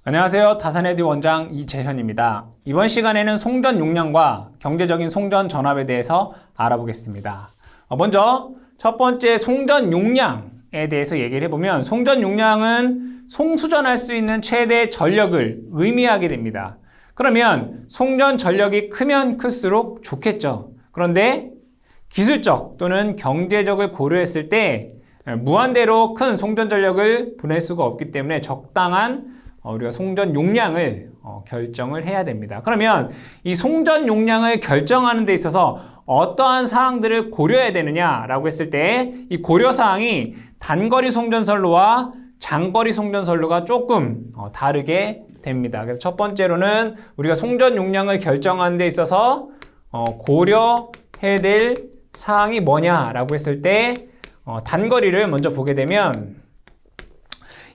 안녕하세요. 다산에듀 원장 이재현입니다. 이번 시간에는 송전 용량과 경제적인 송전 전압에 대해서 알아보겠습니다. 먼저 첫 번째 송전 용량에 대해서 얘기를 해보면 송전 용량은 송수전할 수 있는 최대 전력을 의미하게 됩니다. 그러면 송전 전력이 크면 클수록 좋겠죠. 그런데 기술적 또는 경제적을 고려했을 때 무한대로 큰 송전 전력을 보낼 수가 없기 때문에 적당한 우리가 송전 용량을 결정을 해야 됩니다. 그러면 이 송전 용량을 결정하는 데 있어서 어떠한 사항들을 고려해야 되느냐라고 했을 때 이 고려사항이 단거리 송전선로와 장거리 송전선로가 조금 다르게 됩니다. 그래서 첫 번째로는 우리가 송전 용량을 결정하는 데 있어서 고려해야 될 사항이 뭐냐라고 했을 때 단거리를 먼저 보게 되면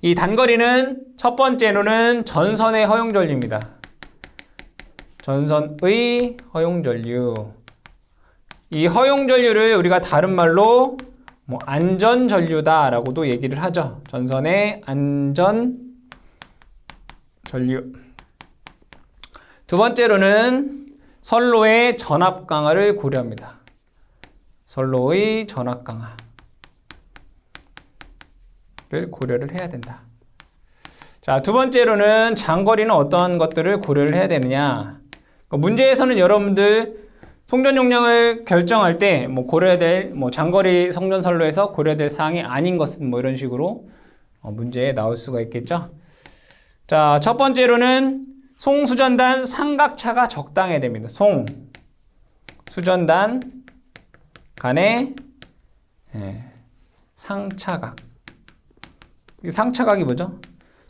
이 단거리는 첫 번째로는 전선의 허용전류입니다. 전선의 허용전류. 이 허용전류를 우리가 다른 말로 안전전류다라고도 얘기를 하죠. 전선의 안전전류. 두 번째로는 선로의 전압 강하를 고려합니다. 선로의 전압 강하. 를 고려를 해야 된다. 자, 두 번째로는 장거리는 어떤 것들을 고려를 해야 되느냐. 문제에서는 여러분들 송전 용량을 결정할 때 고려해야 될 장거리 송전선로에서 고려해야 될 사항이 아닌 것은 이런 식으로 문제에 나올 수가 있겠죠. 자, 첫 번째로는 송수전단 삼각차가 적당해야 됩니다. 송수전단 간의 상차각. 이 상차각이 뭐죠?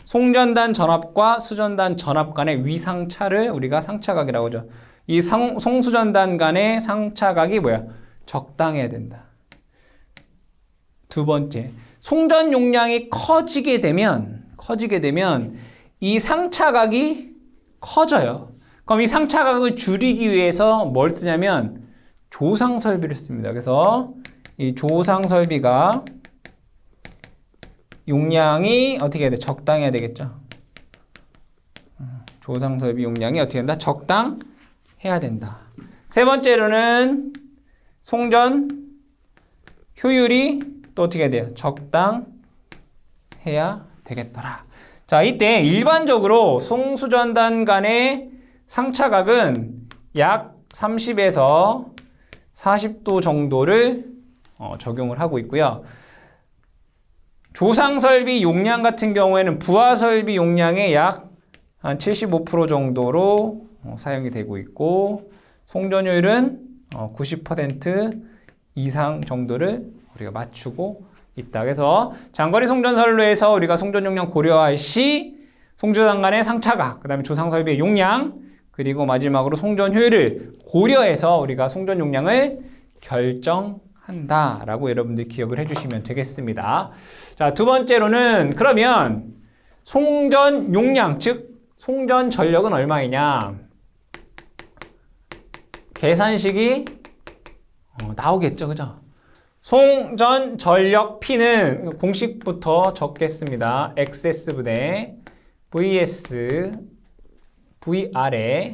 송전단 전압과 수전단 전압 간의 위상차를 우리가 상차각이라고 하죠. 이 송수전단 간의 상차각이 뭐야? 적당해야 된다. 두 번째, 송전 용량이 커지게 되면 이 상차각이 커져요. 그럼 이 상차각을 줄이기 위해서 뭘 쓰냐면 조상설비를 씁니다. 그래서 이 조상설비가 용량이 어떻게 해야 돼? 적당해야 되겠죠. 조상설비 용량이 어떻게 된다? 적당해야 된다. 세 번째로는 송전 효율이 또 어떻게 해야 돼요? 적당해야 되겠더라. 자, 이때 일반적으로 송수전단 간의 상차각은 약 30에서 40도 정도를 적용을 하고 있고요. 조상설비 용량 같은 경우에는 부하설비 용량의 약 한 75% 정도로 사용이 되고 있고, 송전효율은 90% 이상 정도를 우리가 맞추고 있다. 그래서 장거리 송전선로에서 우리가 송전 용량 고려할 시 송수전단 간의 상차각, 그 다음에 조상설비의 용량, 그리고 마지막으로 송전 효율을 고려해서 우리가 송전 용량을 결정한다라고 여러분들 기억을 해주시면 되겠습니다. 자, 두 번째로는 그러면 송전 용량, 즉 송전 전력은 얼마이냐? 계산식이 나오겠죠, 그죠? 송전 전력 P는 공식부터 적겠습니다. XS분의 VS VR에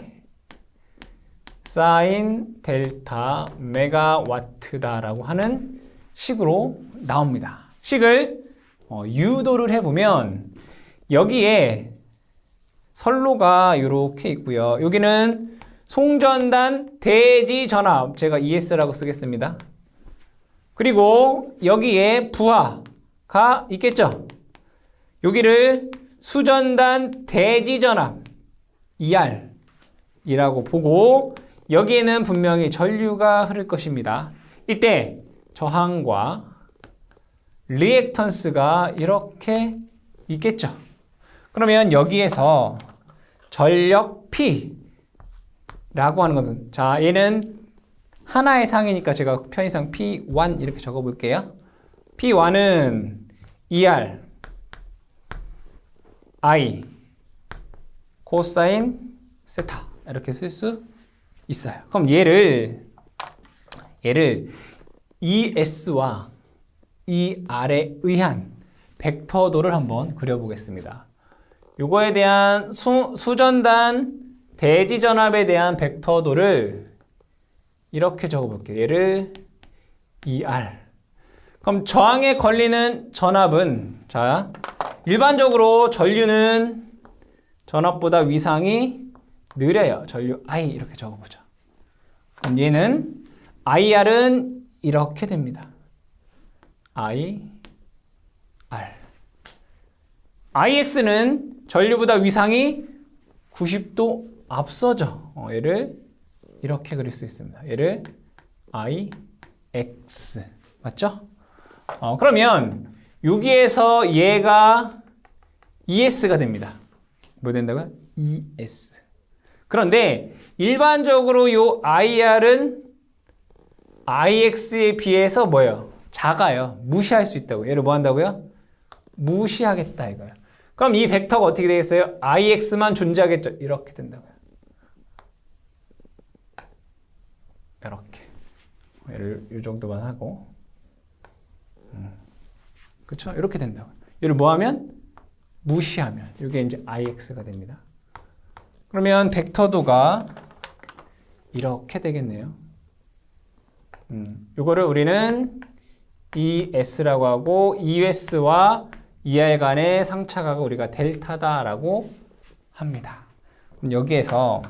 사인 델타 메가와트다라고 하는 식으로 나옵니다. 식을 유도를 해보면 여기에 선로가 이렇게 있고요. 여기는 송전단 대지 전압, 제가 ES라고 쓰겠습니다. 그리고 여기에 부하가 있겠죠. 여기를 수전단 대지 전압 ER 이라고 보고 여기에는 분명히 전류가 흐를 것입니다. 이때 저항과 리액턴스가 이렇게 있겠죠. 그러면 여기에서 전력 P라고 하는 것은, 자, 얘는 하나의 상이니까 제가 편의상 P1 이렇게 적어볼게요. P1은 ER I 코사인 세타 이렇게 쓸 수 있어요. 그럼 얘를 ES와 ER에 의한 벡터도를 한번 그려보겠습니다. 요거에 대한 수전단 대지전압에 대한 벡터도를 이렇게 적어볼게요. 얘를 ER. 그럼 저항에 걸리는 전압은, 자, 일반적으로 전류는 전압보다 위상이 느려요. 전류 I 이렇게 적어보죠. 그럼 얘는 IR은 이렇게 됩니다. IR. IX는 전류보다 위상이 90도 앞서죠. 얘를 이렇게 그릴 수 있습니다. 얘를 IX. 맞죠? 그러면 여기에서 얘가 ES가 됩니다. 뭐 된다고요? ES. 그런데 일반적으로 요 IR은 IX에 비해서 뭐예요? 작아요. 무시할 수 있다고. 얘를 뭐 한다고요? 무시하겠다 이거예요. 그럼 이 벡터가 어떻게 되겠어요? IX만 존재하겠죠? 이렇게 된다고요. 이렇게. 얘를 이 정도만 하고. 그쵸? 이렇게 된다고요. 얘를 뭐 하면? 무시하면. 이게 이제 IX가 됩니다. 그러면 벡터도가 이렇게 되겠네요. 요거를 우리는 ES라고 하고 ES와 ER 간의 상차각을 우리가 델타다라고 합니다. 그럼 여기에서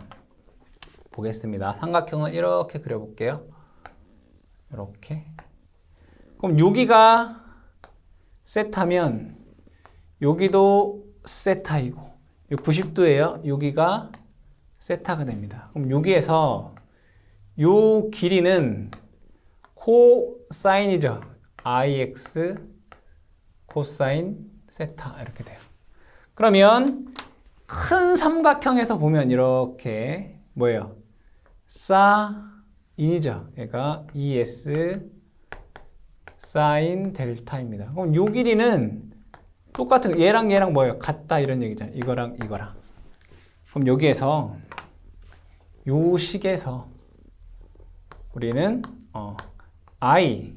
보겠습니다. 삼각형을 이렇게 그려볼게요. 이렇게. 그럼 여기가 세타면 여기도 세타이고 90도예요. 여기가 세타가 됩니다. 그럼 여기에서 요 길이는 코사인이죠. IX 코사인 세타 이렇게 돼요. 그러면 큰 삼각형에서 보면 이렇게 뭐예요? 사인이죠. 얘가 ES 사인 델타입니다. 그럼 요 길이는 똑같은 얘랑 뭐예요? 같다 이런 얘기잖아요. 이거랑 이거랑. 그럼 여기에서 요 식에서 우리는 I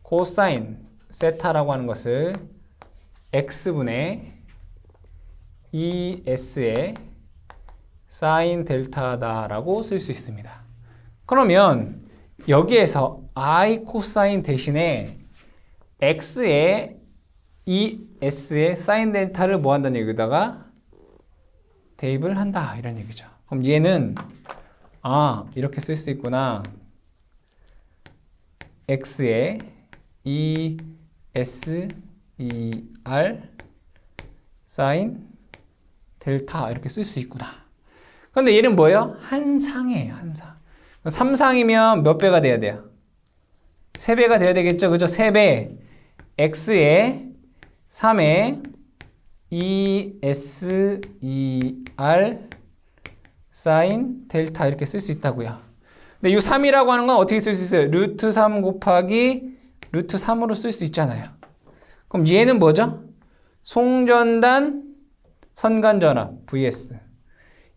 코사인 세타라고 하는 것을 x분의 ES의 사인 델타다라고 쓸 수 있습니다. 그러면 여기에서 I 코사인 대신에 x의 ES의 사인 델타를 뭐 한다는 얘기다가 대입을 한다 이런 얘기죠. 그럼 얘는 이렇게 쓸 수 있구나. x의 ES ER 사인 델타 이렇게 쓸 수 있구나. 그런데 얘는 뭐예요? 한상이에요. 한상. 3상이면 몇 배가 돼야 돼요? 3배가 돼야 되겠죠? 그죠? 3배. x의 3의 ES ER 사인 델타 이렇게 쓸 수 있다고요. 근데 이 3이라고 하는 건 어떻게 쓸 수 있어요? 루트 3 곱하기 루트 3으로 쓸 수 있잖아요. 그럼 얘는 뭐죠? 송전단 선간전압 vs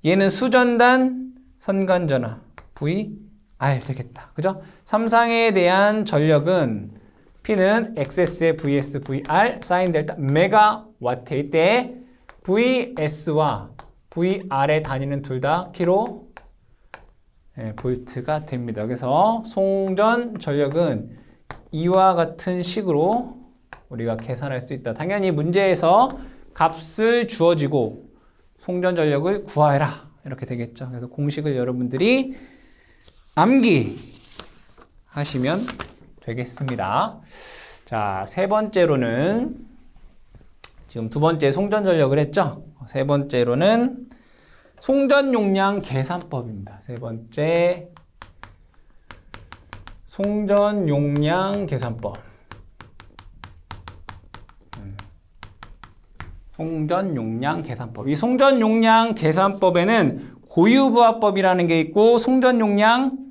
얘는 수전단 선간전압 VR 되겠다. 그죠? 삼상에 대한 전력은 P는 XS의 vs VR 사인 델타 메가와트일 때 VS와 VR의 단위는 둘 다 킬로 볼트가 됩니다. 그래서 송전 전력은 이와 같은 식으로 우리가 계산할 수 있다. 당연히 문제에서 값을 주어지고 송전 전력을 구하라 이렇게 되겠죠. 그래서 공식을 여러분들이 암기하시면 되겠습니다. 자, 세 번째로는 지금 두 번째 송전 전력을 했죠. 세 번째로는 송전 용량 계산법입니다. 세 번째 송전 용량 계산법. 송전 용량 계산법. 이 송전 용량 계산법에는 고유부하법이라는 게 있고 송전 용량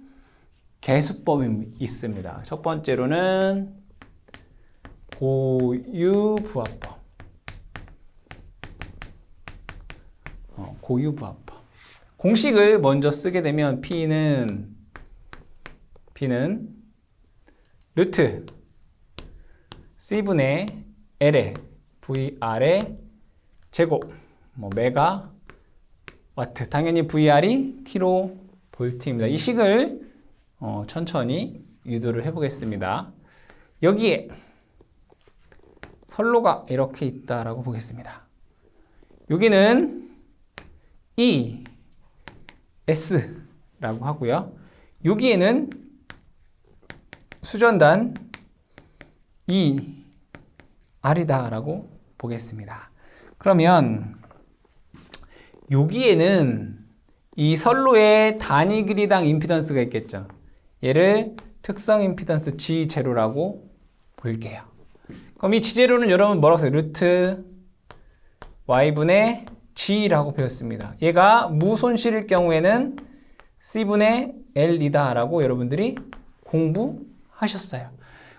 계수법이 있습니다. 첫 번째로는 고유부하법. 고유부하법. 공식을 먼저 쓰게 되면 P는 루트 C분의 L의 VR의 제곱, 뭐 메가 와트. 당연히 VR이 킬로 볼트입니다. 이 식을 천천히 유도를 해보겠습니다. 여기에 선로가 이렇게 있다라고 보겠습니다. 여기는 E, S라고 하고요. 여기에는 수전단 E, R이다라고 보겠습니다. 그러면 여기에는 이 선로의 단위 길이당 임피던스가 있겠죠. 얘를 특성 임피던스 G0라고 볼게요. 그럼 이 G0는 여러분 뭐라고 써요? 루트 Y분의 G라고 배웠습니다. 얘가 무손실일 경우에는 C분의 L이다 라고 여러분들이 공부하셨어요.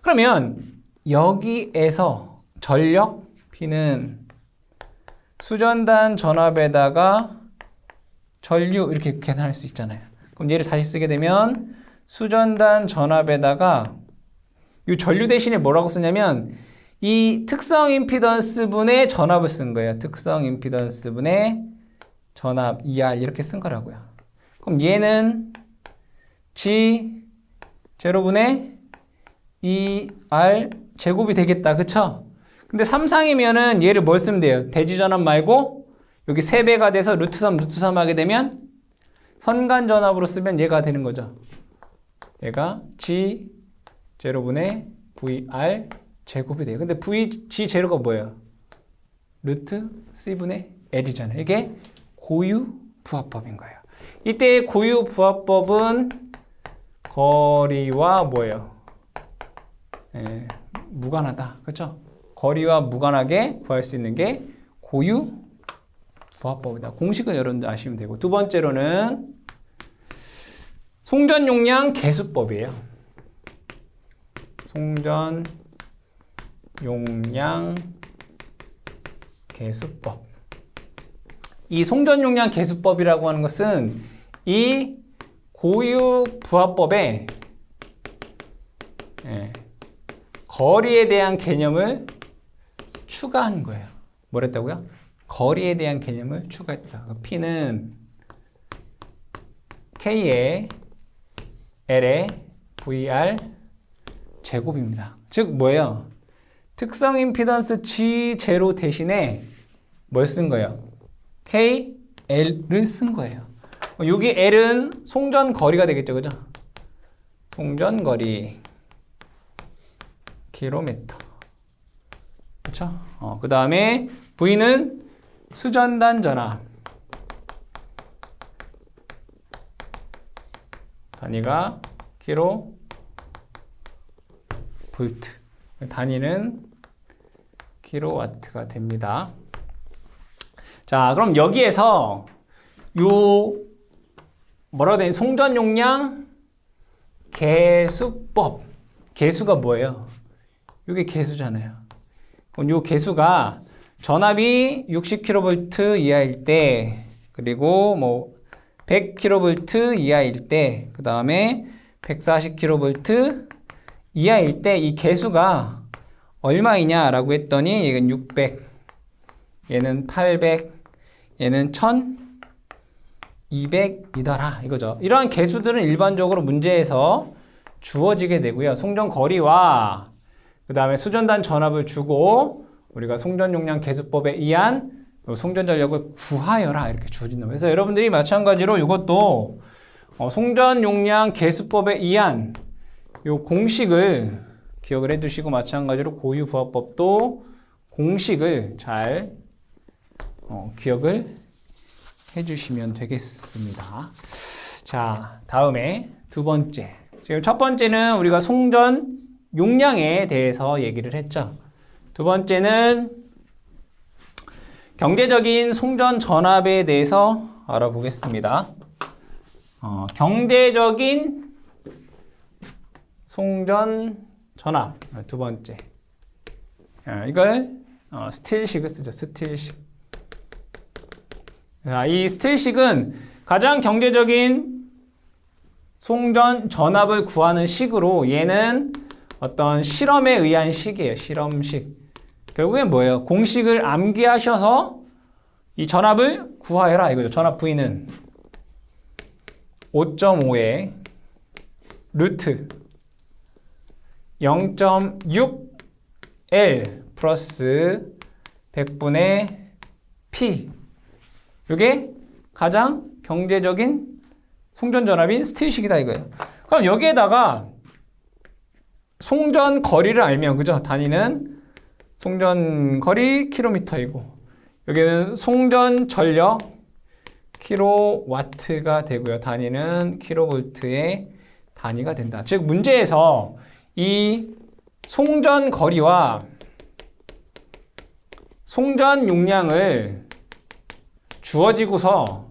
그러면 여기에서 전력 P는 수전단 전압에다가 전류 이렇게 계산할 수 있잖아요. 그럼 얘를 다시 쓰게 되면 수전단 전압에다가 이 전류 대신에 뭐라고 쓰냐면 이 특성 임피던스 분의 전압을 쓴 거예요. 특성 임피던스 분의 전압 ER 이렇게 쓴 거라고요. 그럼 얘는 G 제로분의 ER 제곱이 되겠다. 그쵸? 근데 3상이면은 얘를 뭘 쓰면 돼요? 대지전압 말고 여기 3배가 돼서 루트 3 하게 되면 선간전압으로 쓰면 얘가 되는 거죠. 얘가 G 제로분의 VR 제곱이 돼요. 근데 G 제로가 뭐예요? 루트 C분의 L이잖아요. 이게 고유 부하법인 거예요. 이때 고유 부하법은 거리와 뭐예요? 무관하다. 그렇죠? 거리와 무관하게 구할 수 있는 게 고유 부하법이다. 공식을 여러분들 아시면 되고, 두 번째로는 송전 용량 계수법이에요. 송전 용량 계수법. 이 송전 용량 계수법이라고 하는 것은 이 고유 부하법에 거리에 대한 개념을 추가한 거예요. 뭐랬다고요? 거리에 대한 개념을 추가했다. P는 K에 L에 VR 제곱입니다. 즉 뭐예요? 특성 임피던스 G0 대신에 뭘 쓴 거예요? KL을 쓴 거예요. 여기 L은 송전 거리가 되겠죠, 그죠? 송전 거리 킬로미터. 그렇죠? 그 다음에 V는 수전단 전압. 단위가 킬로 볼트. 단위는 킬로와트가 됩니다. 자, 그럼 여기에서 요 뭐라고 되니? 송전 용량 계수법. 계수가 뭐예요? 이게 계수잖아요. 그럼 요 계수가 전압이 60kV 이하일 때, 그리고 뭐 100kV 이하일 때, 그 다음에 140kV 이하일 때 이 계수가 얼마이냐라고 했더니 얘는 600, 얘는 800, 얘는 1200이더라 이거죠. 이러한 계수들은 일반적으로 문제에서 주어지게 되고요. 송전 거리와 그 다음에 수전단 전압을 주고 우리가 송전 용량 계수법에 의한 송전 전력을 구하여라 이렇게 주어진다. 그래서 여러분들이 마찬가지로 이것도 송전 용량 계수법에 의한 요 공식을 기억을 해두시고, 마찬가지로 고유 부하법도 공식을 잘 기억을 해주시면 되겠습니다. 자, 다음에 두 번째. 지금 첫 번째는 우리가 송전 용량에 대해서 얘기를 했죠. 두 번째는 경제적인 송전 전압에 대해서 알아보겠습니다. 경제적인 송전 전압 두 번째. 이걸 스틸식을 쓰죠. 스틸식. 이 스틸식은 가장 경제적인 송전 전압을 구하는 식으로, 얘는 어떤 실험에 의한 식이에요. 실험식. 결국엔 뭐예요? 공식을 암기하셔서 이 전압을 구하해라 이거죠. 전압 V는 5.5의 루트 0.6L 플러스 100분의 P. 이게 가장 경제적인 송전전압인 스테이식이다 이거예요. 그럼 여기에다가 송전 거리를 알면, 그죠? 단위는 송전 거리 킬로미터이고, 여기는 송전 전력 킬로와트가 되고요. 단위는 킬로볼트의 단위가 된다. 즉 문제에서 이 송전 거리와 송전 용량을 주어지고서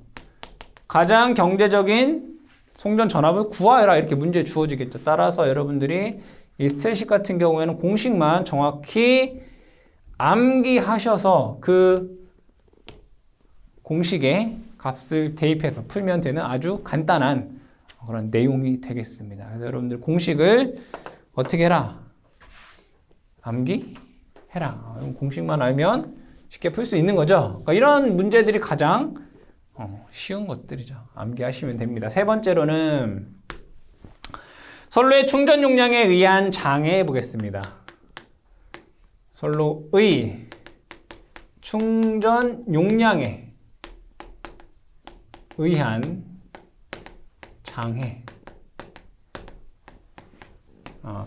가장 경제적인 송전 전압을 구하여라 이렇게 문제 주어지겠죠. 따라서 여러분들이 이 스테이식 같은 경우에는 공식만 정확히 암기하셔서 그 공식의 값을 대입해서 풀면 되는 아주 간단한 그런 내용이 되겠습니다. 그래서 여러분들 공식을 어떻게 해라? 암기해라. 공식만 알면 쉽게 풀 수 있는 거죠. 그러니까 이런 문제들이 가장 쉬운 것들이죠. 암기하시면 됩니다. 세 번째로는 선로의 충전 용량에 의한 장애 보겠습니다. 선로의 충전 용량에 의한 장애.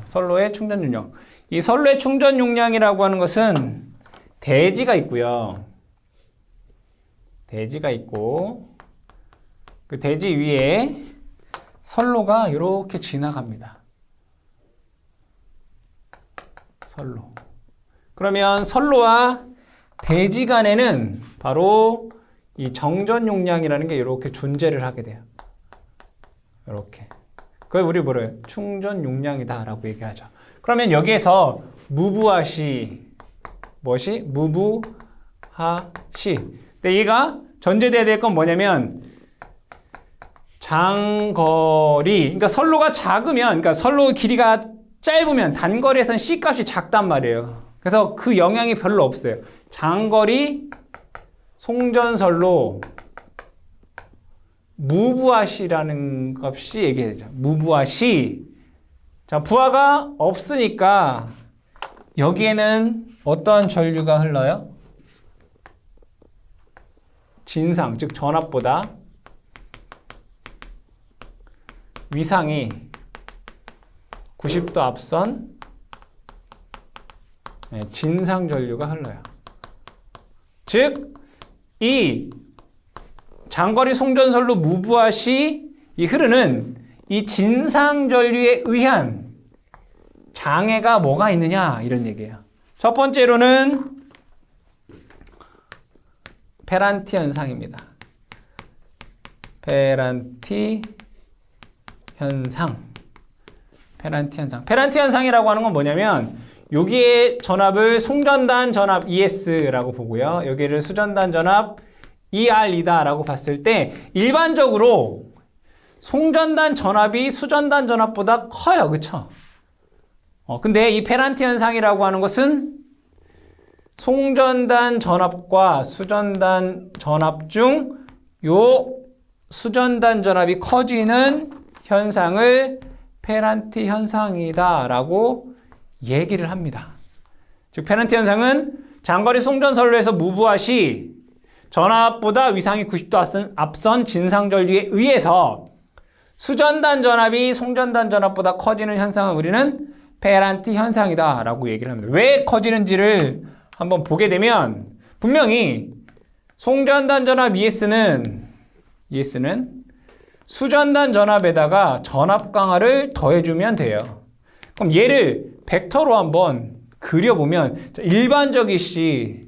선로의 충전 용량. 이 선로의 충전 용량이라고 하는 것은 대지가 있고요. 대지가 있고 그 대지 위에 선로가 이렇게 지나갑니다. 선로. 그러면 선로와 대지 간에는 바로 이 정전 용량이라는 게 이렇게 존재를 하게 돼요. 이렇게. 그걸 우리 뭐래요? 충전 용량이다라고 얘기하죠. 그러면 여기에서 무부하시 무엇이? 무부하시. 근데 얘가 전제돼야 될 건 뭐냐면 장거리. 그러니까 선로가 작으면, 그러니까 선로 길이가 짧으면 단거리에서는 C 값이 작단 말이에요. 그래서 그 영향이 별로 없어요. 장거리 송전선로 무부하시라는 값이 얘기해야 되죠. 무부하시. 자, 부하가 없으니까 여기에는 어떠한 전류가 흘러요? 진상, 즉 전압보다 위상이 90도 앞선 진상 전류가 흘러요. 즉, 이 장거리 송전선로 무부하시 이 흐르는 이 진상 전류에 의한 장애가 뭐가 있느냐 이런 얘기예요. 첫 번째로는 페란티 현상입니다. 페란티 현상. 페란티 현상. 페란티 현상이라고 하는 건 뭐냐면 여기에 전압을 송전단 전압 ES라고 보고요. 여기를 수전단 전압 ER이다 라고 봤을 때 일반적으로 송전단 전압이 수전단 전압보다 커요. 그쵸? 근데 이 페란티 현상이라고 하는 것은 송전단 전압과 수전단 전압 중 요 수전단 전압이 커지는 현상을 페란티 현상이다 라고 얘기를 합니다. 즉 페란티 현상은 장거리 송전선로에서 무부하시 전압보다 위상이 90도 앞선 진상전류에 의해서 수전단 전압이 송전단 전압보다 커지는 현상을 우리는 페란티 현상이다 라고 얘기를 합니다. 왜 커지는지를 한번 보게 되면 분명히 송전단 전압 ES는 수전단 전압에다가 전압 강화를 더해주면 돼요. 그럼 얘를 벡터로 한번 그려보면 일반적이시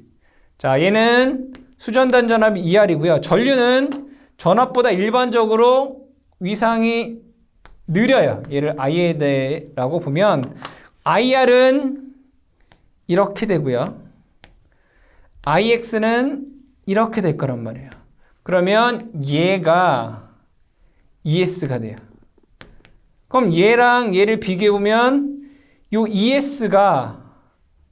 자 얘는 수전단 전압이 ER이고요. 전류는 전압보다 일반적으로 위상이 느려요. 얘를 IA라고 보면 IR은 이렇게 되고요. IX는 이렇게 될 거란 말이에요. 그러면 얘가 ES가 돼요. 그럼 얘랑 얘를 비교해보면 요 ES가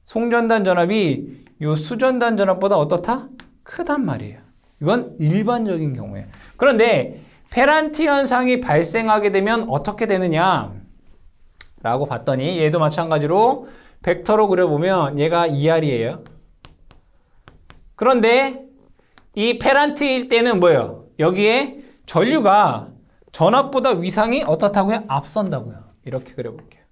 송전단 전압이 요 수전단 전압보다 어떻다? 크단 말이에요. 이건 일반적인 경우예요. 그런데 페란티 현상이 발생하게 되면 어떻게 되느냐 라고 봤더니 얘도 마찬가지로 벡터로 그려보면 얘가 2R이에요. 그런데 이 페란티일 때는 뭐예요? 여기에 전류가 전압보다 위상이 어떻다고요? 앞선다고요. 이렇게 그려볼게요.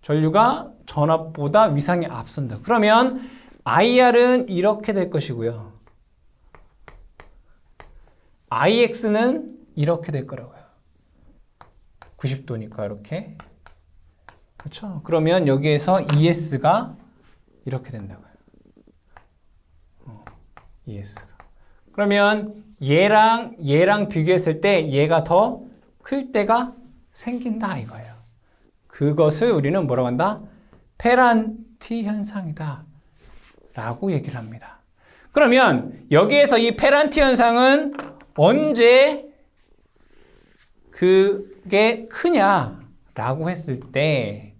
전류가 전압보다 위상이 앞선다. 그러면 IR은 이렇게 될 것이고요. IX는 이렇게 될 거라고요. 90도니까 이렇게. 그렇죠? 그러면 여기에서 ES가 이렇게 된다고요. ES가. 그러면 얘랑 비교했을 때 얘가 더 클 때가 생긴다 이거예요. 그것을 우리는 뭐라고 한다? 페란티 현상이다 라고 얘기를 합니다. 그러면 여기에서 이 페란티 현상은 언제 그게 크냐라고 했을 때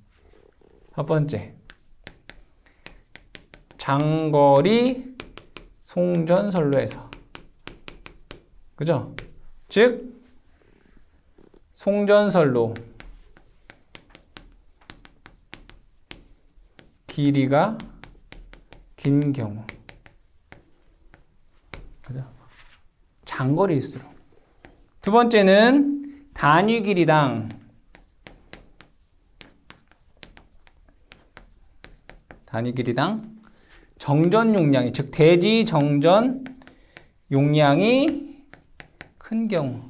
첫 번째, 장거리 송전선로에서, 그죠? 즉 송전선로 길이가 긴 경우, 그죠? 장거리일수록. 두 번째는 단위 길이당 정전 용량이, 즉 대지 정전 용량이 큰 경우,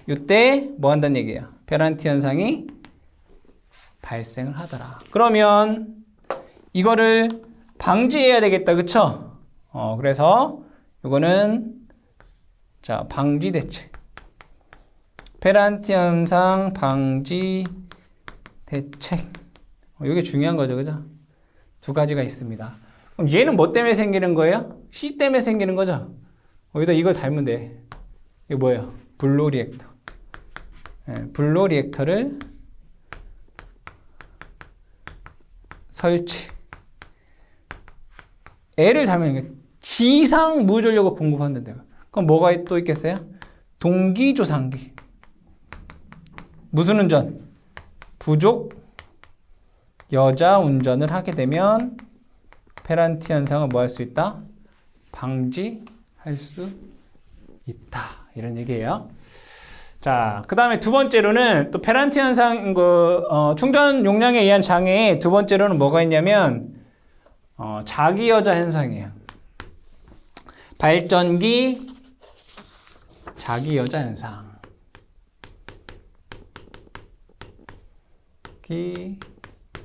이때 뭐 한다는 얘기예요? 페란티 현상이 발생을 하더라. 그러면 이거를 방지해야 되겠다, 그쵸? 그래서 이거는 자, 방지 대책. 페란티 현상 방지 대책. 이게 중요한 거죠, 그죠? 두 가지가 있습니다. 그럼 얘는 뭐 때문에 생기는 거예요? C 때문에 생기는 거죠? 여기다 이걸 달면 돼. 이게 뭐예요? 블로 리액터. 블로 리액터를 설치. L을 달면 지상 무전력을 공급하는데, 그럼 뭐가 또 있겠어요? 동기조상기. 무슨 운전? 부족 여자 운전을 하게 되면 페란티 현상을 뭐 할 수 있다? 방지할 수 있다. 이런 얘기예요. 자, 그 다음에 두 번째로는 또 페란티 현상, 충전 용량에 의한 장애의 두 번째로는 뭐가 있냐면, 자기 여자 현상이에요. 발전기 자기 여자 현상.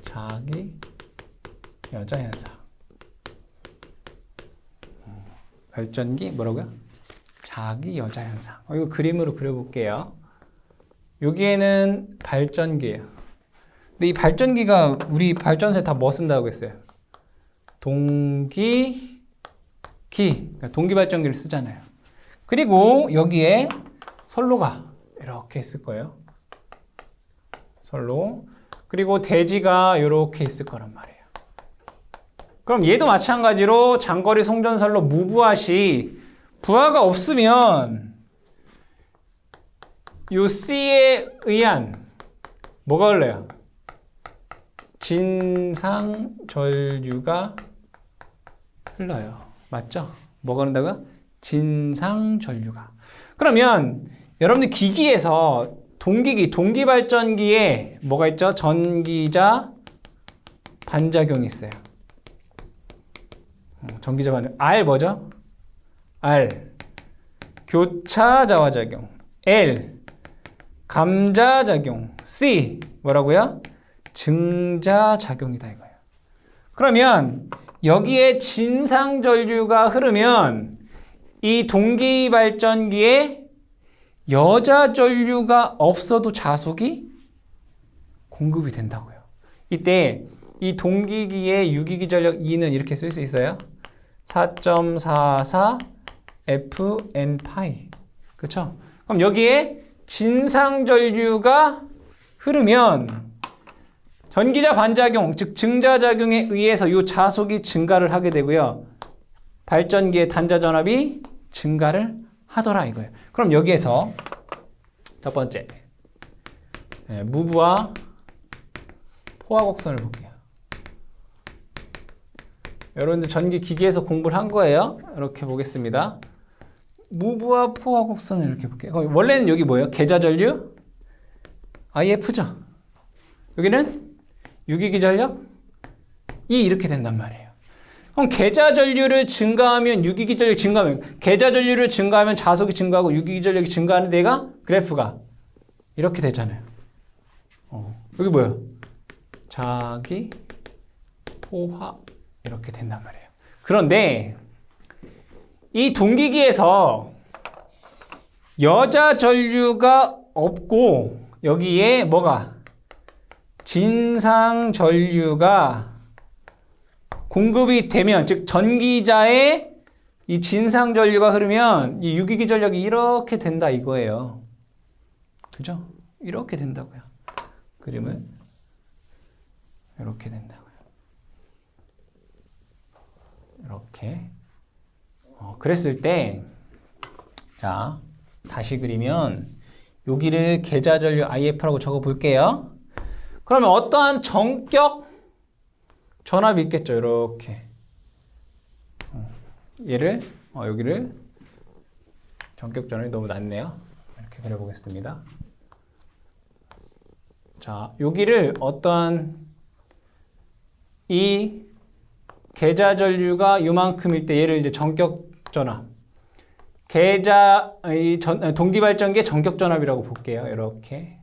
자기 여자 현상. 발전기 뭐라고요? 자기 여자 현상. 이거 그림으로 그려볼게요. 여기에는 발전기예요. 근데 이 발전기가 우리 발전소에 다 뭐 쓴다고 했어요? 그러니까 동기 발전기를 쓰잖아요. 그리고 여기에 선로가 이렇게 있을 거예요. 선로. 그리고 대지가 이렇게 있을 거란 말이에요. 그럼 얘도 마찬가지로 장거리 송전선로 무부하 시 부하가 없으면 요 C에 의한 뭐가 흘러요? 진상 전류가 흘러요. 맞죠? 뭐가 흐른다고요? 진상 전류가. 그러면 여러분들 기기에서 동기 발전기에 뭐가 있죠? 전기자 반작용이 있어요. 전기자 반작용. R 뭐죠? R 교차 자화작용. L 감자작용. C 뭐라고요? 증자작용이다 이거예요. 그러면 여기에 진상전류가 흐르면 이 동기 발전기에 여자 전류가 없어도 자속이 공급이 된다고요. 이때 이 동기기의 유기기 전력 E는 이렇게 쓸 수 있어요. 4.44 FN 파이. 그렇죠? 그럼 여기에 진상 전류가 흐르면 전기자 반작용, 즉 증자작용에 의해서 이 자속이 증가를 하게 되고요. 발전기의 단자 전압이 증가를 하더라 이거예요. 그럼 여기에서 첫 번째 무브와 포화 곡선을 볼게요. 여러분들 전기 기기에서 공부를 한 거예요. 이렇게 보겠습니다. 무브와 포화 곡선을 이렇게 볼게요. 원래는 여기 뭐예요? 계좌전류 IF죠. 여기는 유기기전력 E 이렇게 된단 말이에요. 그럼 계좌전류를 증가하면 유기기전력이 증가하면 계좌전류를 증가하면 자속이 증가하고 유기기전력이 증가하는 데가 그래프가 이렇게 되잖아요. 여기 뭐예요? 자기 포화 이렇게 된단 말이에요. 그런데 이 동기기에서 여자 전류가 없고 여기에 뭐가 진상 전류가 공급이 되면 즉 전기자에 이 진상 전류가 흐르면 이 유기기 전력이 이렇게 된다 이거예요. 그죠? 이렇게 된다고요. 그림을 이렇게 된다고요. 이렇게 그랬을 때 자 다시 그리면 여기를 계좌전류 IF라고 적어 볼게요. 그러면 어떠한 전격 전압이 있겠죠. 이렇게 얘를 여기를 전격 전압이 너무 낮네요. 이렇게 그려보겠습니다. 자 여기를 어떠한 이 계좌 전류가 요만큼일 때 얘를 이제 전격 전압 동기 발전기의 전격 전압이라고 볼게요. 이렇게.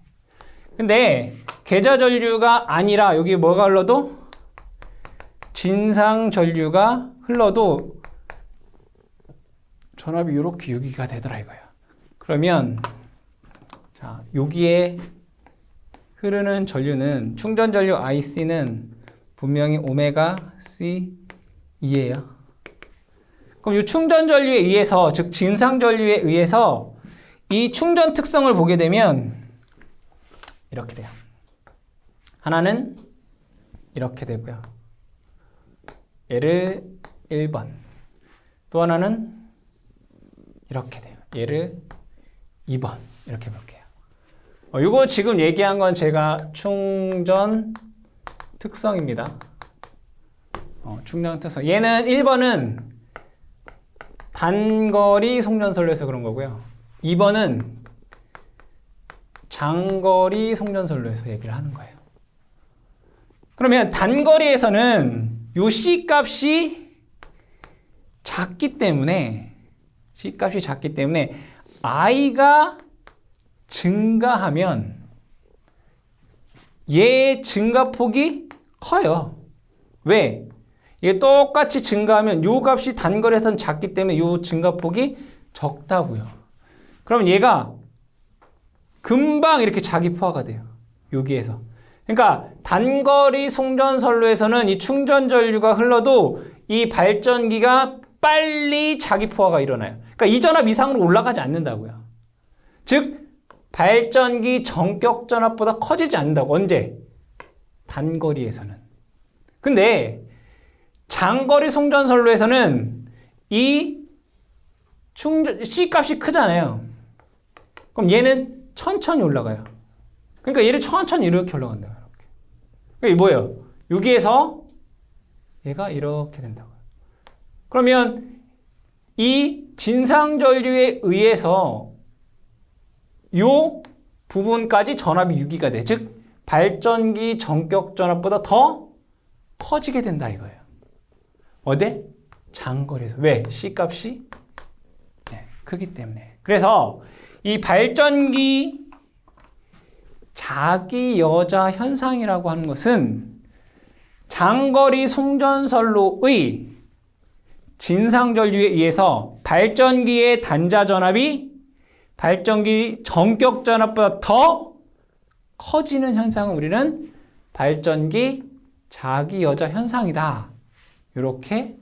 근데 계좌 전류가 아니라 여기 뭐가 흘러도 진상 전류가 흘러도 전압이 이렇게 유기가 되더라 이거예요. 그러면 자 여기에 흐르는 전류는 충전 전류 IC는 분명히 오메가 C2예요. 그럼 이 충전 전류에 의해서 즉 진상 전류에 의해서 이 충전 특성을 보게 되면 이렇게 돼요. 하나는 이렇게 되고요. 얘를 1번. 또 하나는 이렇게 돼요. 얘를 2번. 이렇게 볼게요. 이거 지금 얘기한 건 제가 충전 특성입니다. 충전 특성. 얘는 1번은 단거리 송전선로에서 그런 거고요. 2번은 장거리 송전선로에서 얘기를 하는 거예요. 그러면 단거리에서는 요 C 값이 작기 때문에 I가 증가하면 얘의 증가폭이 커요. 왜? 이게 똑같이 증가하면 요 값이 단거리에서는 작기 때문에 요 증가폭이 적다고요. 그럼 얘가 금방 이렇게 자기 포화가 돼요. 여기에서. 그러니까 단거리 송전선로에서는 이 충전 전류가 흘러도 이 발전기가 빨리 자기 포화가 일어나요. 그러니까 이 전압 이상으로 올라가지 않는다고요. 즉 발전기 전격 전압보다 커지지 않는다고. 언제? 단거리에서는. 근데 장거리 송전선로에서는 이 C 값이 크잖아요. 그럼 얘는 천천히 올라가요. 그러니까 얘를 천천히 이렇게 올라간다. 이렇게. 이게 뭐예요? 여기에서 얘가 이렇게 된다고요. 그러면 이 진상전류에 의해서 요 부분까지 전압이 유기가 돼. 즉 발전기 전격 전압보다 더 커지게 된다 이거예요. 어디? 장거리에서. 왜? C 값이 크기 때문에. 그래서 이 발전기 자기 여자 현상이라고 하는 것은 장거리 송전선로의 진상전류에 의해서 발전기의 단자 전압이 발전기 전격 전압보다 더 커지는 현상을 우리는 발전기 자기 여자 현상이다. 이렇게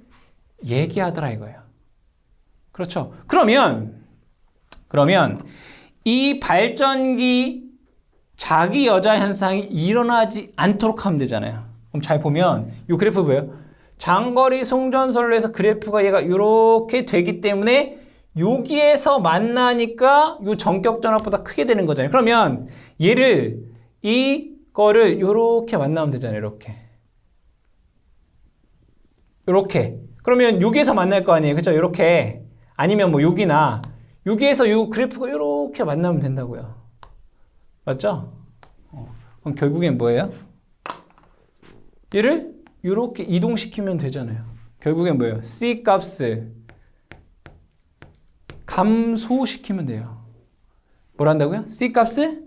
얘기하더라 이거예요. 그렇죠. 그러면 이 발전기 자기 여자 현상이 일어나지 않도록 하면 되잖아요. 그럼 잘 보면 이 그래프 보여요? 장거리 송전선로에서 그래프가 얘가 이렇게 되기 때문에 여기에서 만나니까 요 전격 전압보다 크게 되는 거잖아요. 그러면 얘를 이거를 이렇게 만나면 되잖아요. 이렇게. 그러면 여기에서 만날 거 아니에요. 그렇죠? 이렇게. 아니면 뭐 여기나 여기에서 요 그래프가 이렇게 만나면 된다고요. 맞죠? 그럼 결국엔 뭐예요? 얘를 이렇게 이동시키면 되잖아요. 결국엔 뭐예요? C 값을 감소시키면 돼요. 뭘 한다고요? C 값을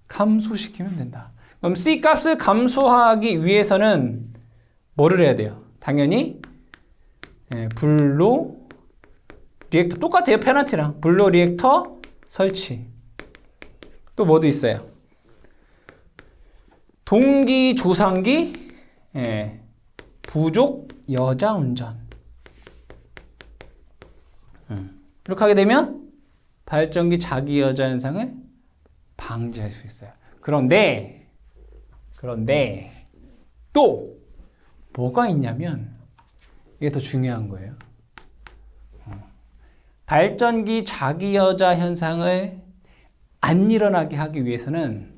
감소시키면 된다. 그럼 C 값을 감소하기 위해서는 뭐를 해야 돼요? 당연히 불로 리액터 똑같아요. 페널티랑 불로 리액터 설치. 또 뭐도 있어요? 동기 조상기 부족 여자 운전. 이렇게 하게 되면 발전기 자기 여자 현상을 방지할 수 있어요. 그런데 또 뭐가 있냐면 이게 더 중요한 거예요. 발전기 자기 여자 현상을 안 일어나게 하기 위해서는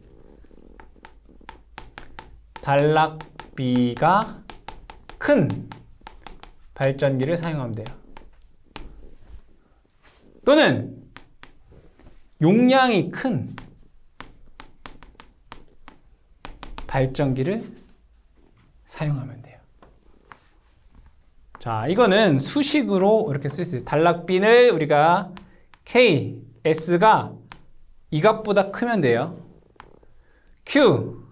단락비가 큰 발전기를 사용하면 돼요. 또는 용량이 큰 발전기를 사용하면 돼요. 자, 이거는 수식으로 이렇게 쓸 수 있어요. 단락비를 우리가 K, S가 이 값보다 크면 돼요. Q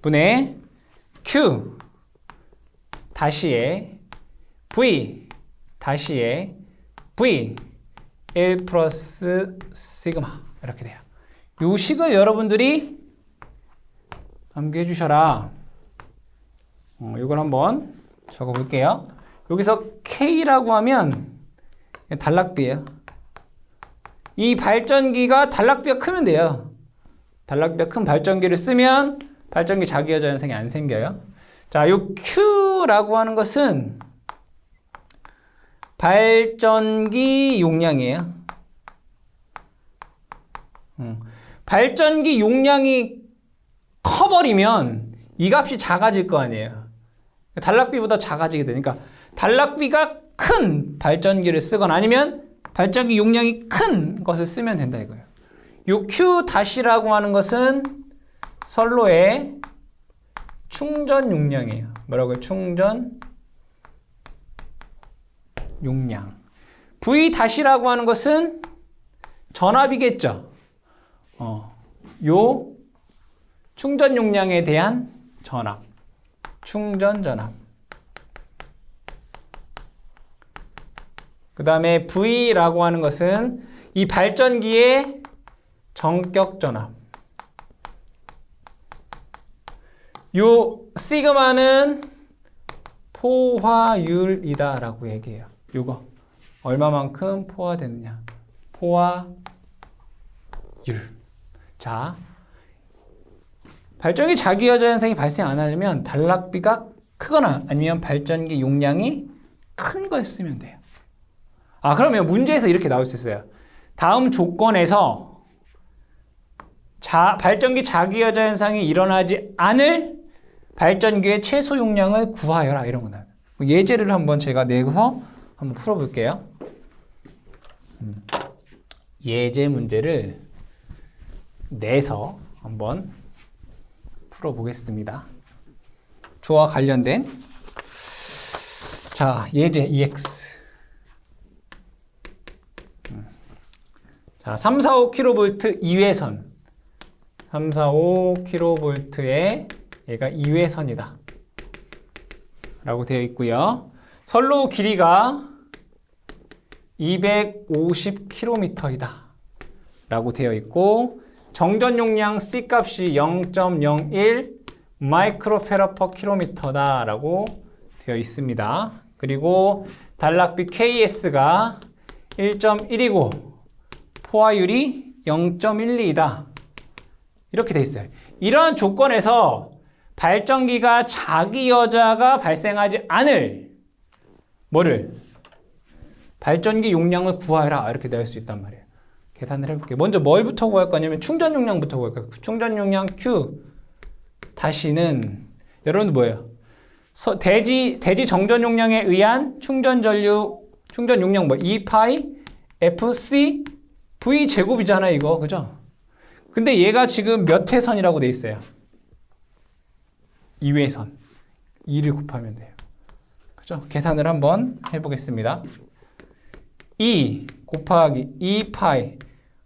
분의 Q 다시에 V 다시에 V 1 플러스 시그마 이렇게 돼요. 이 식을 여러분들이 암기해 주셔라. 이걸 한번 적어 볼게요. 여기서 K라고 하면 단락비예요. 이 발전기가 단락비가 크면 돼요. 단락비가 큰 발전기를 쓰면 발전기 자기 여자 현상이 안 생겨요. 자, 요 Q라고 하는 것은 발전기 용량이에요. 발전기 용량이 커버리면 이 값이 작아질 거 아니에요. 단락비보다 작아지게 되니까 단락비가 큰 발전기를 쓰거나 아니면 발전기 용량이 큰 것을 쓰면 된다 이거예요. 요 Q 다시라고 하는 것은 선로의 충전 용량이에요. 뭐라고요? 충전 용량. V 다시라고 하는 것은 전압이겠죠. 요 충전 용량에 대한 전압. 충전 전압. 그 다음에 V라고 하는 것은 이 발전기의 전격 전압. 요 시그마는 포화율이다 라고 얘기해요. 요거 얼마만큼 포화됐느냐. 포화율. 자, 발전기 자기 여자 현상이 발생 안 하려면 단락비가 크거나 아니면 발전기 용량이 큰 걸 쓰면 돼요. 아, 그러면 문제에서 이렇게 나올 수 있어요. 다음 조건에서 발전기 자기 여자 현상이 일어나지 않을 발전기의 최소 용량을 구하여라 이런 거 나와요. 예제를 한번 제가 내서 한번 풀어볼게요. 예제 문제를 내서 한번 풀어보겠습니다. 조와 관련된 자, 예제 EX 자, 345kV 2회선 345kV에 얘가 2회선이다 라고 되어 있고요. 선로 길이가 250km이다 라고 되어 있고 정전 용량 C 값이 0.01 마이크로페라 퍼 킬로미터다 라고 되어 있습니다. 그리고 단락비 KS가 1.1이고 포화율이 0.12이다. 이렇게 돼 있어요. 이러한 조건에서 발전기가 자기 여자가 발생하지 않을 뭐를? 발전기 용량을 구하라. 이렇게 낼 수 있단 말이에요. 계산을 해볼게요. 먼저 뭘부터 구할 거냐면 충전 용량부터 구할 거예요. 충전 용량 Q 다시는 여러분 뭐예요? 대지 정전 용량에 의한 충전 용량 뭐 2파이 FC V 제곱이잖아요, 이거. 그죠? 근데 얘가 지금 몇 회선이라고 돼 있어요? 2회선. 2를 곱하면 돼요. 그죠? 계산을 한번 해보겠습니다. 2 곱하기 2파이.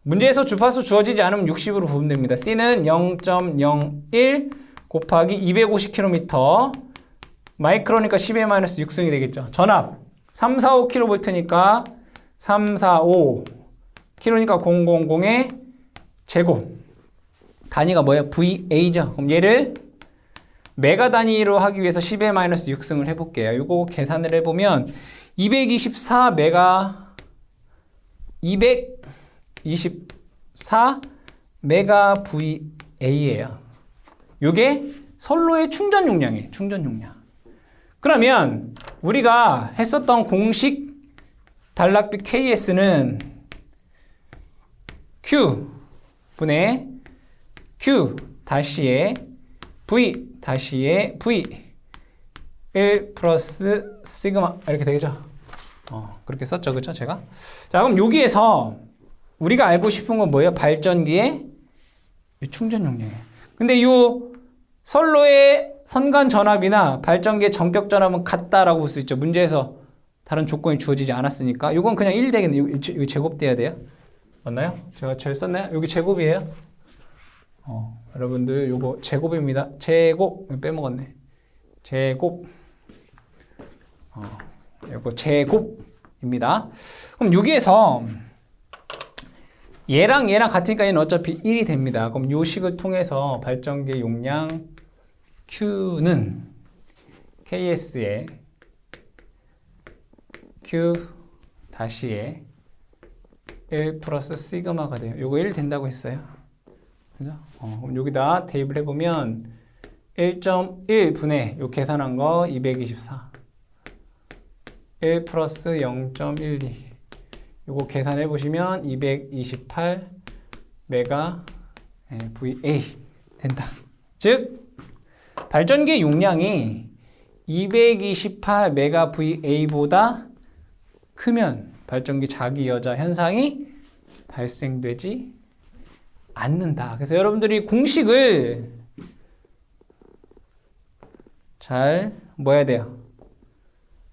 문제에서 주파수 주어지지 않으면 60으로 보면 됩니다. C는 0.01 곱하기 250km. 마이크로니까 10-6승이 되겠죠. 전압 345kV니까 345 k니까 000의 제곱. 단위가 뭐예요? VA죠. 그럼 얘를 메가 단위로 하기 위해서 10-6승을 해볼게요. 이거 계산을 해보면 224 메가 VA예요. 이게 선로의 충전 용량이에요. 충전 용량. 그러면 우리가 했었던 공식 단락비 KS는 Q 분의 Q 다시에 V 다시에 V 1 플러스 시그마 이렇게 되겠죠. 그렇게 썼죠. 그렇죠? 제가. 자, 그럼 여기에서 우리가 알고 싶은 건 뭐예요? 발전기의 충전 용량이에요. 근데 이 선로의 선간 전압이나 발전기의 전격 전압은 같다라고 볼 수 있죠. 문제에서 다른 조건이 주어지지 않았으니까. 이건 그냥 1 되겠네. 이거 제곱돼야 돼요. 맞나요? 제가 잘 썼나요? 여기 제곱이에요. 여러분들 요거 제곱입니다. 제곱 빼먹었네. 제곱. 요거 제곱입니다. 그럼 여기에서 얘랑 같으니까 얘는 어차피 1이 됩니다. 그럼 요 식을 통해서 발전기 용량 Q는 KS의 Q 다시에 1 플러스 시그마가 돼요. 요거 1 된다고 했어요. 그죠? 그럼 여기다 대입을 해보면 1.1 분의 요 계산한 거 224 1 플러스 0.12 요거 계산해 보시면 228 메가 VA 된다. 즉 발전기 용량이 228 메가 VA보다 크면 발전기 자기 여자 현상이 발생되지 않는다. 그래서 여러분들이 공식을 잘 뭐 해야 돼요?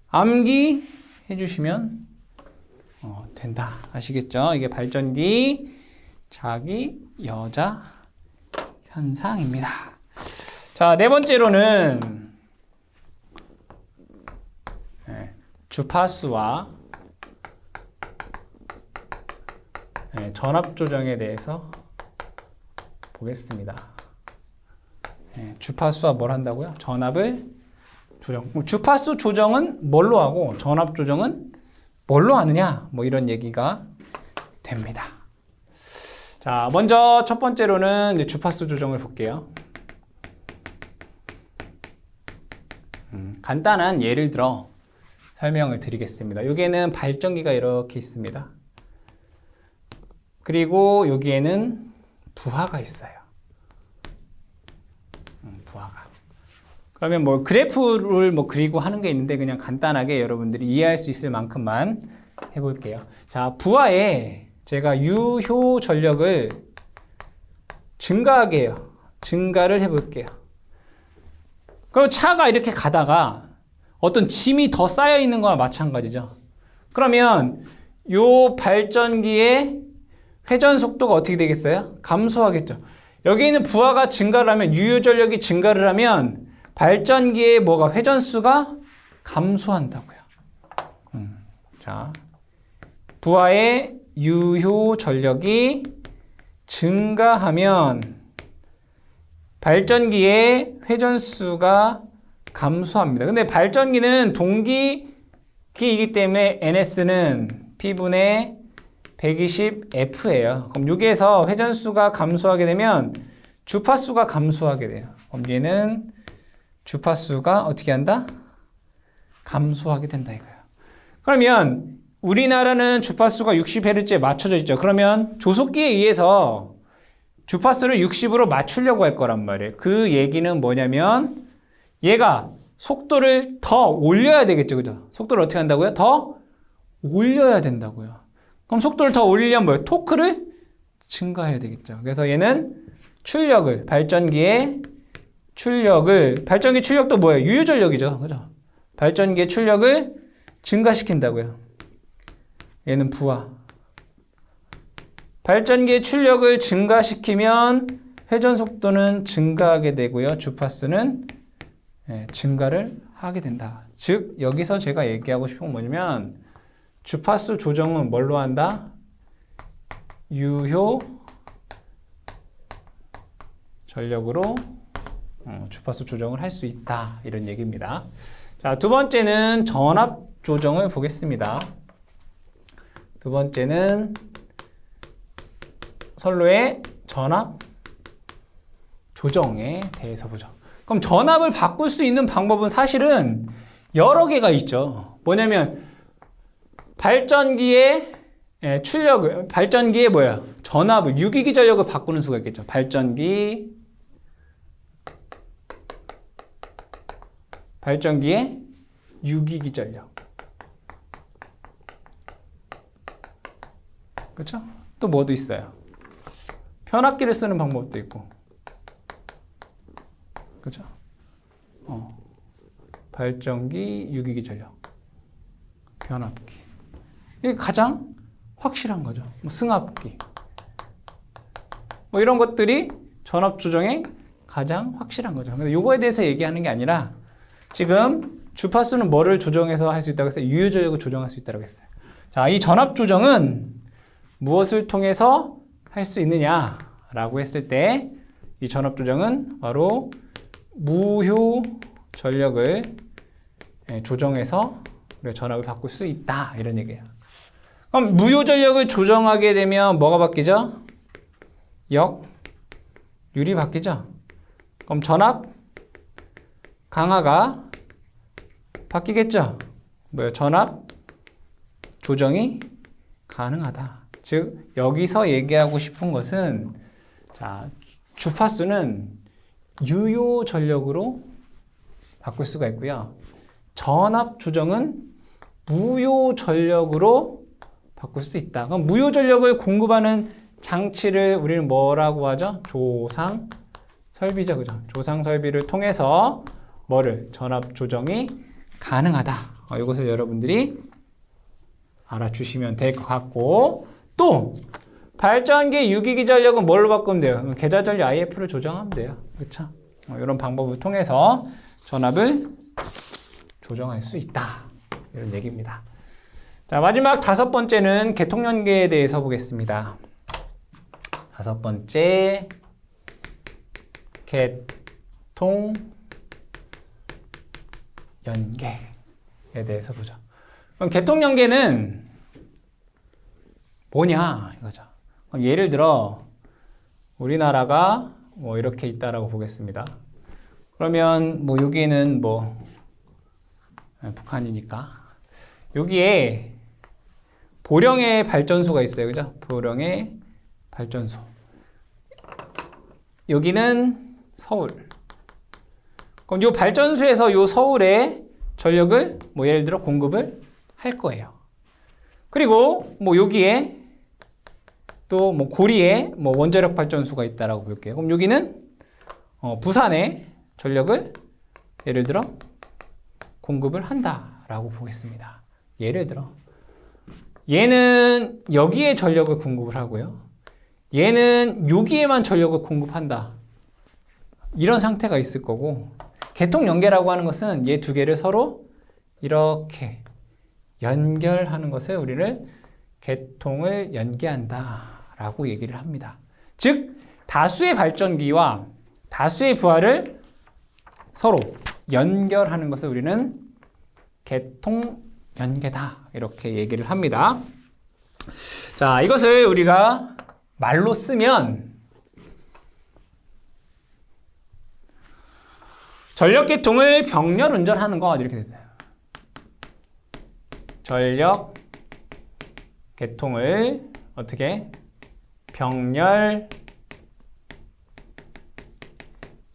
암기해 주시면 된다. 아시겠죠? 이게 발전기 자기 여자 현상입니다. 자, 네 번째로는 주파수와 전압 조정에 대해서 보겠습니다. 주파수와 뭘 한다고요? 전압을 조정. 주파수 조정은 뭘로 하고 전압 조정은 뭘로 하느냐? 뭐 이런 얘기가 됩니다. 자, 먼저 첫 번째로는 이제 주파수 조정을 볼게요. 간단한 예를 들어 설명을 드리겠습니다. 여기에는 발전기가 이렇게 있습니다. 그리고 여기에는 부하가 있어요. 부하가. 그러면 뭐 그래프를 뭐 그리고 하는 게 있는데 그냥 간단하게 여러분들이 이해할 수 있을 만큼만 해볼게요. 자, 부하에 제가 유효 전력을 증가하게 해요. 증가를 해볼게요. 그럼 차가 이렇게 가다가 어떤 짐이 더 쌓여 있는 거나 마찬가지죠. 그러면 요 발전기의 회전 속도가 어떻게 되겠어요? 감소하겠죠. 여기 있는 부하가 증가를 하면 유효 전력이 증가를 하면 발전기의 뭐가 회전수가 감소한다고요. 자, 부하의 유효 전력이 증가하면 발전기의 회전수가 감소합니다. 근데 발전기는 동기기이기 때문에 NS는 P분의 120F예요. 그럼 여기에서 회전수가 감소하게 되면 주파수가 감소하게 돼요. 그럼 얘는 주파수가 어떻게 한다? 감소하게 된다 이거예요. 그러면 우리나라는 주파수가 60Hz에 맞춰져 있죠. 그러면 조속기에 의해서 주파수를 60으로 맞추려고 할 거란 말이에요. 그 얘기는 뭐냐면 얘가 속도를 더 올려야 되겠죠. 그죠? 속도를 어떻게 한다고요? 더 올려야 된다고요. 그럼 속도를 더 올리려면 뭐예요? 토크를 증가해야 되겠죠. 그래서 얘는 출력을, 발전기 출력도 뭐예요? 유효전력이죠. 그죠? 발전기의 출력을 증가시킨다고요. 얘는 부하. 발전기의 출력을 증가시키면 회전 속도는 증가하게 되고요. 주파수는 증가를 하게 된다. 즉 여기서 제가 얘기하고 싶은 건 뭐냐면 주파수 조정은 뭘로 한다? 유효 전력으로 주파수 조정을 할 수 있다. 이런 얘기입니다. 자, 두 번째는 전압 조정을 보겠습니다. 두 번째는 선로의 전압 조정에 대해서 보죠. 그럼 전압을 바꿀 수 있는 방법은 사실은 여러 개가 있죠. 뭐냐면 발전기의 출력을, 발전기의 전압을, 유기기 전력을 바꾸는 수가 있겠죠. 발전기의 유기기 전력. 그렇죠? 또 뭐도 있어요. 변압기를 쓰는 방법도 있고. 그렇죠? 발전기 유기기 전력. 변압기. 이게 가장 확실한 거죠. 승합기. 이런 것들이 전압 조정에 가장 확실한 거죠. 근데 요거에 대해서 얘기하는 게 아니라 지금 주파수는 뭐를 조정해서 할 수 있다고 했어요? 유효전력을 조정할 수 있다고 했어요. 자, 이 전압 조정은 무엇을 통해서 할 수 있느냐라고 했을 때 이 전압 조정은 바로 무효 전력을 조정해서 우리가 전압을 바꿀 수 있다. 이런 얘기예요. 그럼 무효 전력을 조정하게 되면 뭐가 바뀌죠? 역률이 바뀌죠. 그럼 전압 강화가 바뀌겠죠. 전압 조정이 가능하다. 즉 여기서 얘기하고 싶은 것은 자, 주파수는 유효 전력으로 바꿀 수가 있고요. 전압 조정은 무효 전력으로 바꿀 수 있다. 그럼 무효 전력을 공급하는 장치를 우리는 뭐라고 하죠? 조상 설비죠. 그죠? 조상 설비를 통해서 전압 조정이 가능하다. 이것을 여러분들이 알아주시면 될 것 같고, 또 발전기 유기기 전력은 뭘로 바꾸면 돼요? 계좌 전력 IF를 조정하면 돼요. 그렇죠? 이런 방법을 통해서 전압을 조정할 수 있다. 이런 얘기입니다. 자, 마지막 다섯 번째는 개통연계에 대해서 보겠습니다. 다섯 번째, 개통연계에 대해서 보죠. 그럼 개통연계는 뭐냐 이거죠. 그럼 예를 들어 우리나라가 이렇게 있다라고 보겠습니다. 그러면 여기에는 북한이니까 여기에 보령의 발전소가 있어요. 그죠? 보령의 발전소. 여기는 서울. 그럼 이 발전소에서 이 서울에 전력을 예를 들어 공급을 할 거예요. 그리고 여기에 또 고리에 원자력 발전소가 있다라고 볼게요. 그럼 여기는 부산에 전력을 예를 들어 공급을 한다라고 보겠습니다. 예를 들어 얘는 여기에 전력을 공급을 하고요. 얘는 여기에만 전력을 공급한다. 이런 상태가 있을 거고, 개통연계라고 하는 것은 얘 두 개를 서로 이렇게 연결하는 것을 우리를 개통을 연계한다 라고 얘기를 합니다. 즉 다수의 발전기와 다수의 부하를 서로 연결하는 것을 우리는 개통연계다 이렇게 얘기를 합니다. 자, 이것을 우리가 말로 쓰면 전력계통을 병렬 운전하는 거 이렇게 됐어요. 전력계통을 어떻게 병렬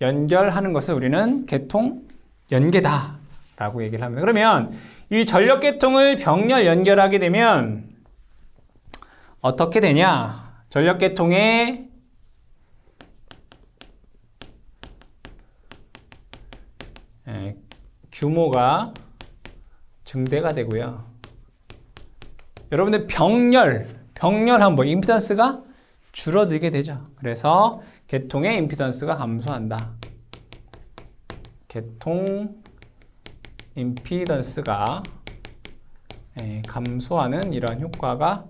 연결하는 것을 우리는 계통 연계다 라고 얘기를 합니다. 그러면 이 전력계통을 병렬 연결하게 되면 어떻게 되냐? 전력계통의 규모가 증대가 되고요. 여러분들 병렬하면 뭐 임피던스가 줄어들게 되죠. 그래서 계통의 임피던스가 감소한다. 계통 임피던스가 감소하는 이러한 효과가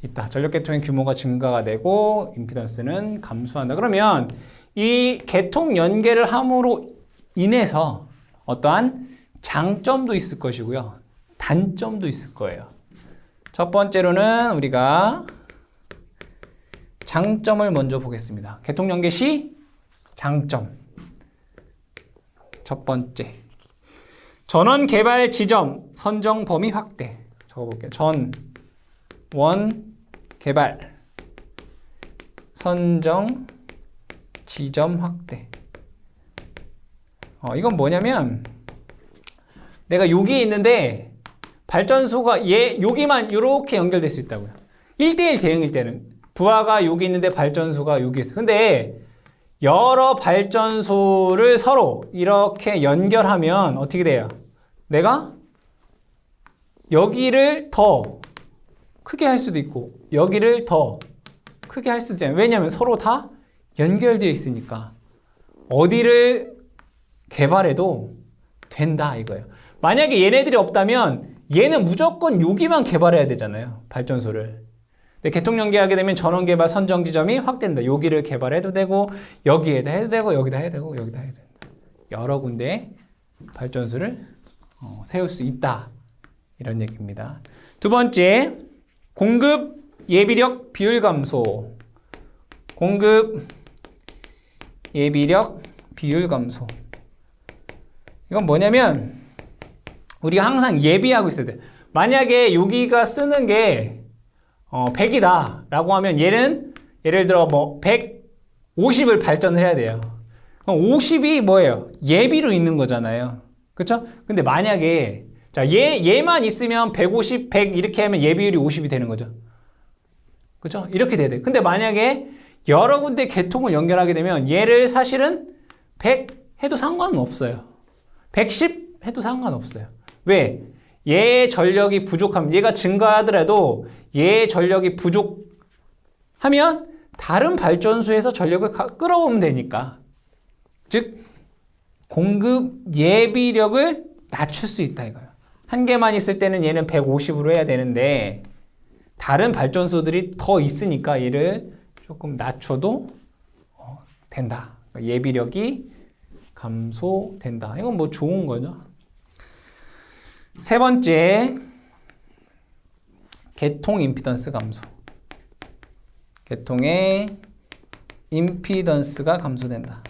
있다. 전력계통의 규모가 증가가 되고 임피던스는 감소한다. 그러면 이 계통 연계를 함으로 인해서 어떠한 장점도 있을 것이고요. 단점도 있을 거예요. 첫 번째로는 우리가 장점을 먼저 보겠습니다. 계통 연계 시 장점. 첫 번째. 전원 개발 지점 선정 범위 확대. 적어볼게요. 전원 개발 선정 지점 확대. 이건 뭐냐면 내가 여기에 있는데 발전소가 여기만 이렇게 연결될 수 있다고요. 1대1 대응일 때는 부하가 여기 있는데 발전소가 여기 있어요. 근데 여러 발전소를 서로 이렇게 연결하면 어떻게 돼요? 내가 여기를 더 크게 할 수도 있고 여기를 더 크게 할 수도 있잖아요. 왜냐하면 서로 다 연결되어 있으니까 어디를 개발해도 된다 이거예요. 만약에 얘네들이 없다면 얘는 무조건 여기만 개발해야 되잖아요. 발전소를. 근데 계통 연계하게 되면 전원 개발 선정 지점이 확대된다. 여기를 개발해도 되고 여기에다 해도 되고 여기다 해도 되고 여기다 해도 된다. 여러 군데 발전소를 세울 수 있다. 이런 얘기입니다. 두 번째, 공급 예비력 비율 감소. 공급 예비력 비율 감소. 이건 뭐냐면 우리가 항상 예비하고 있어야 돼. 만약에 여기가 쓰는 게 100이다 라고 하면 얘는 예를 들어 뭐 150을 발전을 해야 돼요. 그럼 50이 뭐예요? 예비로 있는 거잖아요. 그쵸? 근데 만약에 자, 얘만 있으면 150, 100 이렇게 하면 예비율이 50이 되는 거죠. 그쵸? 이렇게 돼야 돼. 근데 만약에 여러 군데 계통을 연결하게 되면 얘를 사실은 100 해도 상관은 없어요. 110 해도 상관없어요. 왜? 얘의 전력이 부족하면 얘가 증가하더라도 얘의 전력이 부족하면 다른 발전소에서 전력을 끌어오면 되니까. 즉 공급 예비력을 낮출 수 있다 이거예요. 한 개만 있을 때는 얘는 150으로 해야 되는데 다른 발전소들이 더 있으니까 얘를 조금 낮춰도 된다. 그러니까 예비력이 감소된다. 이건 뭐 좋은 거죠. 세 번째, 계통 임피던스 감소. 계통의 임피던스가 감소된다.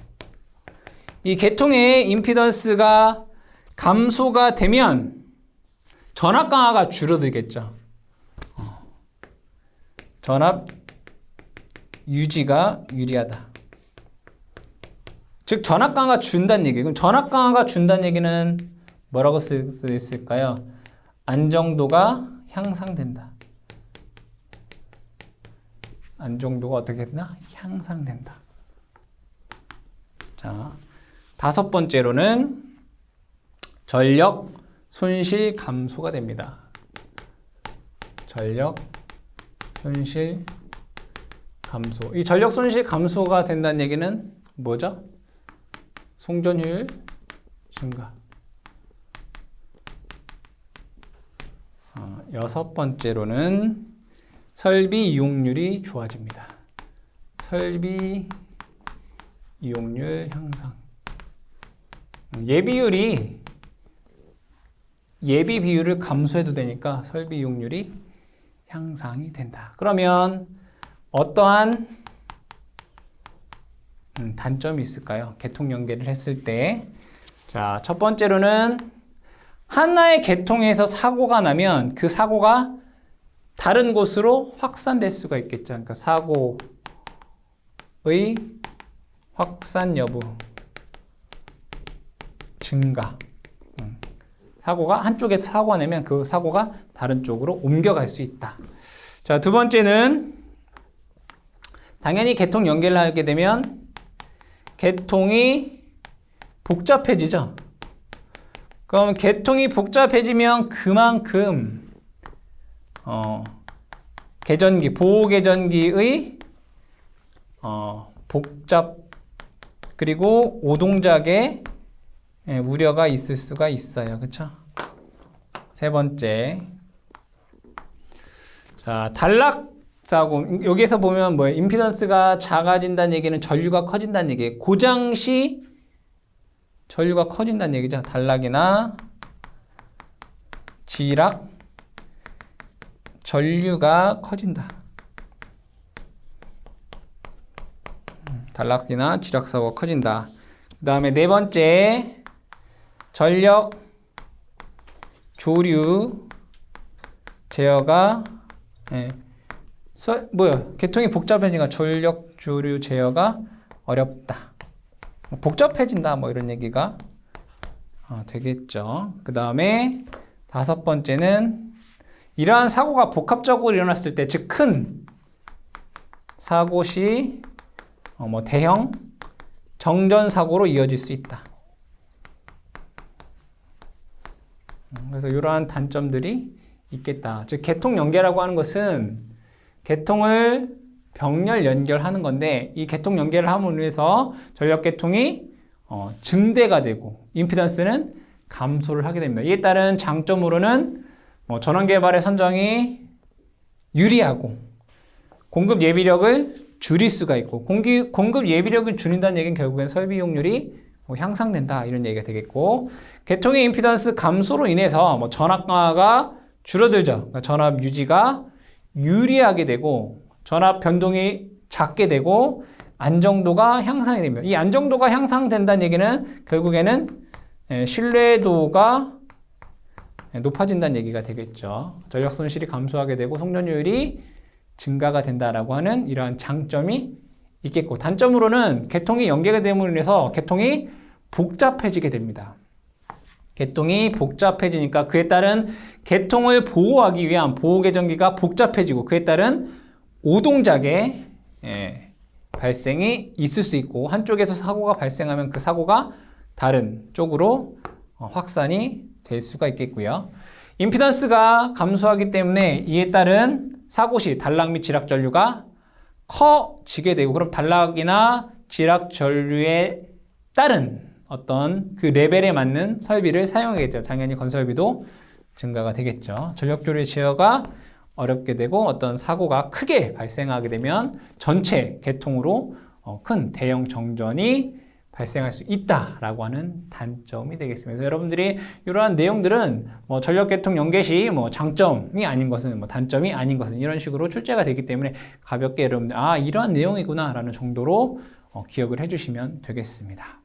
이 계통의 임피던스가 감소가 되면 전압 강화가 줄어들겠죠. 전압 유지가 유리하다. 즉 전압 강화가 준다는 얘기예요. 그럼 전압 강화가 준다는 얘기는 뭐라고 쓸 수 있을까요? 안정도가 향상된다. 안정도가 어떻게 되나? 향상된다. 자, 다섯 번째로는 전력 손실 감소가 됩니다. 전력 손실 감소. 이 전력 손실 감소가 된다는 얘기는 뭐죠? 송전 효율 증가. 여섯 번째로는 설비 이용률이 좋아집니다. 설비 이용률 향상. 예비 비율을 감소해도 되니까 설비 이용률이 향상이 된다. 그러면 어떠한 단점이 있을까요? 계통 연계를 했을 때 자, 첫 번째로는 하나의 계통에서 사고가 나면 그 사고가 다른 곳으로 확산될 수가 있겠죠. 그러니까 사고의 확산 여부, 증가. 사고가 한쪽에서 사고가 나면 그 사고가 다른 쪽으로 옮겨갈 수 있다. 자, 두 번째는 당연히 계통 연결을 하게 되면 계통이 복잡해지죠. 그럼 계통이 복잡해지면 그만큼 계전기, 보호 계전기의 복잡 그리고 오동작의 우려가 있을 수가 있어요. 그렇죠? 세 번째. 자, 단락사고. 여기에서 보면 뭐예요? 임피던스가 작아진다는 얘기는 전류가 커진다는 얘기예요. 고장 시 전류가 커진다는 얘기죠. 단락이나 지락, 전류가 커진다. 단락이나 지락 사고가 커진다. 그 다음에 네 번째. 전력 조류 제어가 계통이 복잡해지니까 전력 조류 제어가 어렵다. 복잡해진다 뭐 이런 얘기가 되겠죠. 그 다음에 다섯 번째는 이러한 사고가 복합적으로 일어났을 때, 즉 큰 사고 시 대형 정전 사고로 이어질 수 있다. 그래서 이러한 단점들이 있겠다. 즉 계통 연계라고 하는 것은 계통을 병렬 연결하는 건데, 이 계통 연결을 함으로 해서 전력 계통이 증대가 되고 임피던스는 감소를 하게 됩니다. 이에 따른 장점으로는 전원 개발의 선정이 유리하고 공급 예비력을 줄일 수가 있고, 공급 예비력을 줄인다는 얘기는 결국엔 설비 이용률이 향상된다 이런 얘기가 되겠고, 계통의 임피던스 감소로 인해서 전압 강화가 줄어들죠. 그러니까 전압 유지가 유리하게 되고 전압 변동이 작게 되고 안정도가 향상이 됩니다. 이 안정도가 향상된다는 얘기는 결국에는 신뢰도가 높아진다는 얘기가 되겠죠. 전력 손실이 감소하게 되고 송전율이 증가가 된다라고 하는 이러한 장점이 있겠고, 단점으로는 계통이 연계가 됨으로 인해서 계통이 복잡해지게 됩니다. 계통이 복잡해지니까 그에 따른 계통을 보호하기 위한 보호계전기가 복잡해지고 그에 따른 오동작의 발생이 있을 수 있고, 한쪽에서 사고가 발생하면 그 사고가 다른 쪽으로 확산이 될 수가 있겠고요. 임피던스가 감소하기 때문에 이에 따른 사고 시 단락 및 지락 전류가 커지게 되고, 그럼 단락이나 지락 전류에 따른 어떤 그 레벨에 맞는 설비를 사용하겠죠. 당연히 건설비도 증가가 되겠죠. 전력 조류 제어가 어렵게 되고 어떤 사고가 크게 발생하게 되면 전체 계통으로 큰 대형 정전이 발생할 수 있다라고 하는 단점이 되겠습니다. 그래서 여러분들이 이러한 내용들은 전력 계통 연계 시 장점이 아닌 것은 단점이 아닌 것은 이런 식으로 출제가 되기 때문에 가볍게 여러분들 이러한 내용이구나라는 정도로 기억을 해주시면 되겠습니다.